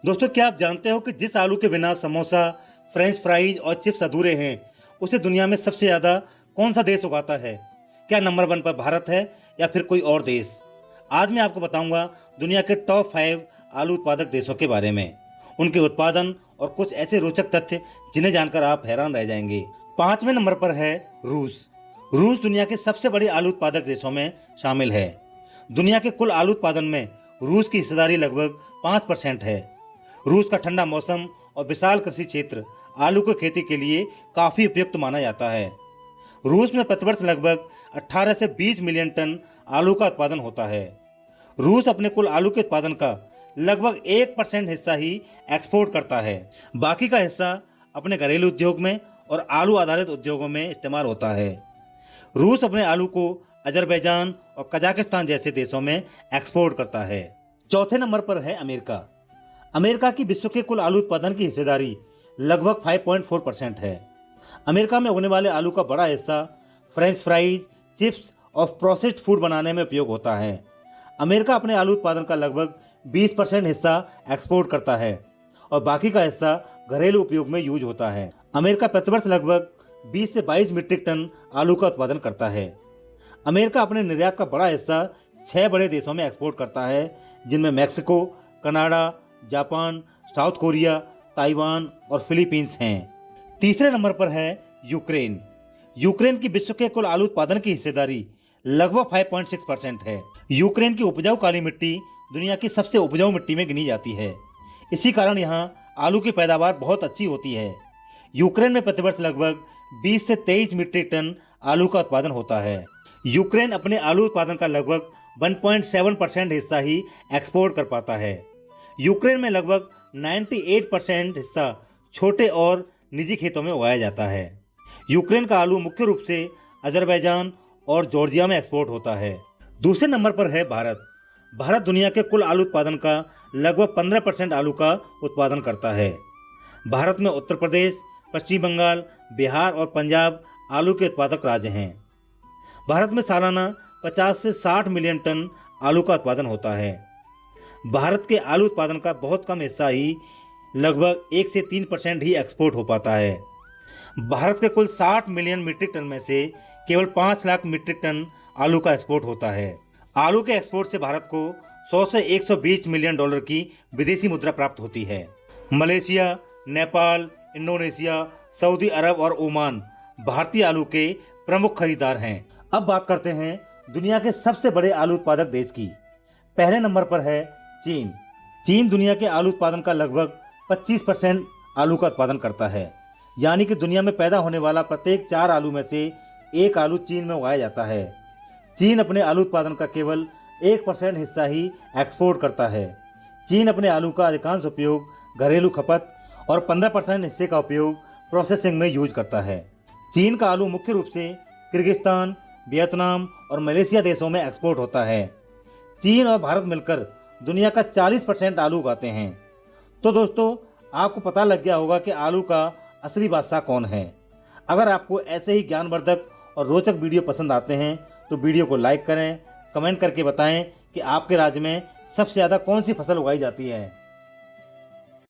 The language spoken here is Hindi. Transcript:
दोस्तों, क्या आप जानते हो कि जिस आलू के बिना समोसा, फ्रेंच फ्राइज और चिप्स अधूरे हैं, उसे दुनिया में सबसे ज़्यादा कौन सा देश उगाता है? क्या नंबर 1 पर भारत है या फिर कोई और देश? आज मैं आपको बताऊंगा दुनिया के टॉप 5 आलू उत्पादक देशों के बारे में, उनके उत्पादन और कुछ ऐसे रोचक तथ्य जिन्हें जानकर आप हैरान रह जाएंगे। 5वें नंबर पर है रूस। रूस दुनिया के सबसे बड़े आलू उत्पादक देशों में शामिल है। दुनिया के कुल आलू उत्पादन में रूस की हिस्सेदारी लगभग 5% है। रूस का ठंडा मौसम और विशाल कृषि क्षेत्र आलू की खेती के लिए काफी उपयुक्त माना जाता है। रूस में प्रतिवर्ष लगभग 18 से 20 मिलियन टन आलू का उत्पादन होता है। रूस अपने कुल आलू के उत्पादन का लगभग 1% हिस्सा ही एक्सपोर्ट करता है। बाकी का हिस्सा अपने घरेलू उद्योग में और आलू आधारित उद्योगों में इस्तेमाल होता है। रूस अपने आलू को अजरबैजान और कजाकिस्तान जैसे देशों में एक्सपोर्ट करता है। चौथे नंबर पर है अमेरिका। अमेरिका की विश्व के कुल आलू उत्पादन की हिस्सेदारी लगभग 5.4% है। अमेरिका में उगने वाले आलू का बड़ा हिस्सा फ्रेंच फ्राइज, चिप्स और प्रोसेस्ड फूड बनाने में उपयोग होता है। अमेरिका अपने आलू उत्पादन का लगभग 20% हिस्सा एक्सपोर्ट करता है और बाकी का हिस्सा घरेलू उपयोग में यूज होता है। अमेरिका प्रतिवर्ष लगभग 20 से 22 मीट्रिक टन आलू का उत्पादन करता है। अमेरिका अपने निर्यात का बड़ा हिस्सा 6 बड़े देशों में एक्सपोर्ट करता है, जिनमें Mexico, Canada, Japan, south Korea, Taiwan और फिलीपींस हैं। तीसरे नंबर पर है यूक्रेन। यूक्रेन की विश्व के कुल आलू उत्पादन की हिस्सेदारी लगभग 5.6% है। यूक्रेन की उपजाऊ काली मिट्टी दुनिया की सबसे उपजाऊ मिट्टी में गिनी जाती है। इसी कारण यहाँ आलू की पैदावार बहुत अच्छी होती है। यूक्रेन में प्रतिवर्ष लगभग 20 से 23 मीट्रिक टन आलू का उत्पादन होता है। यूक्रेन अपने आलू उत्पादन का लगभग 1.7% हिस्सा ही एक्सपोर्ट कर पाता है। यूक्रेन में लगभग 98% हिस्सा छोटे और निजी खेतों में उगाया जाता है। यूक्रेन का आलू मुख्य रूप से अजरबैजान और जॉर्जिया में एक्सपोर्ट होता है। दूसरे नंबर पर है भारत। भारत दुनिया के कुल आलू उत्पादन का लगभग 15% आलू का उत्पादन करता है। भारत में उत्तर प्रदेश, पश्चिम बंगाल, बिहार और पंजाब आलू के उत्पादक राज्य हैं। भारत में सालाना 50 से 60 मिलियन टन आलू का उत्पादन होता है। भारत के आलू उत्पादन का बहुत कम हिस्सा ही लगभग 1 से 3% ही एक्सपोर्ट हो पाता है। भारत के कुल 60 मिलियन मीट्रिक टन में से केवल 5 लाख मीट्रिक टन आलू का एक्सपोर्ट होता है। आलू के एक्सपोर्ट से भारत को 100 से 120 मिलियन डॉलर की विदेशी मुद्रा प्राप्त होती है। मलेशिया, नेपाल, इंडोनेशिया, सऊदी अरब और ओमान भारतीय आलू के प्रमुख खरीदार हैं। अब बात करते हैं दुनिया के सबसे बड़े आलू उत्पादक देश की। पहले नंबर पर है चीन। चीन दुनिया के आलू उत्पादन का लगभग 25% आलू का उत्पादन करता है। यानी कि दुनिया में पैदा होने वाला प्रत्येक 4 आलू में से 1 आलू चीन में उगाया जाता है। चीन अपने आलू उत्पादन का केवल 1% हिस्सा ही एक्सपोर्ट करता है। चीन अपने आलू का अधिकांश उपयोग घरेलू खपत और 15% हिस्से का उपयोग प्रोसेसिंग में यूज करता है। चीन का आलू मुख्य रूप से किर्गिस्तान, वियतनाम और मलेशिया देशों में एक्सपोर्ट होता है। चीन और भारत मिलकर दुनिया का 40% आलू उगाते हैं। तो दोस्तों, आपको पता लग गया होगा कि आलू का असली बादशाह कौन है। अगर आपको ऐसे ही ज्ञानवर्धक और रोचक वीडियो पसंद आते हैं तो वीडियो को लाइक करें, कमेंट करके बताएं कि आपके राज्य में सबसे ज़्यादा कौन सी फसल उगाई जाती है।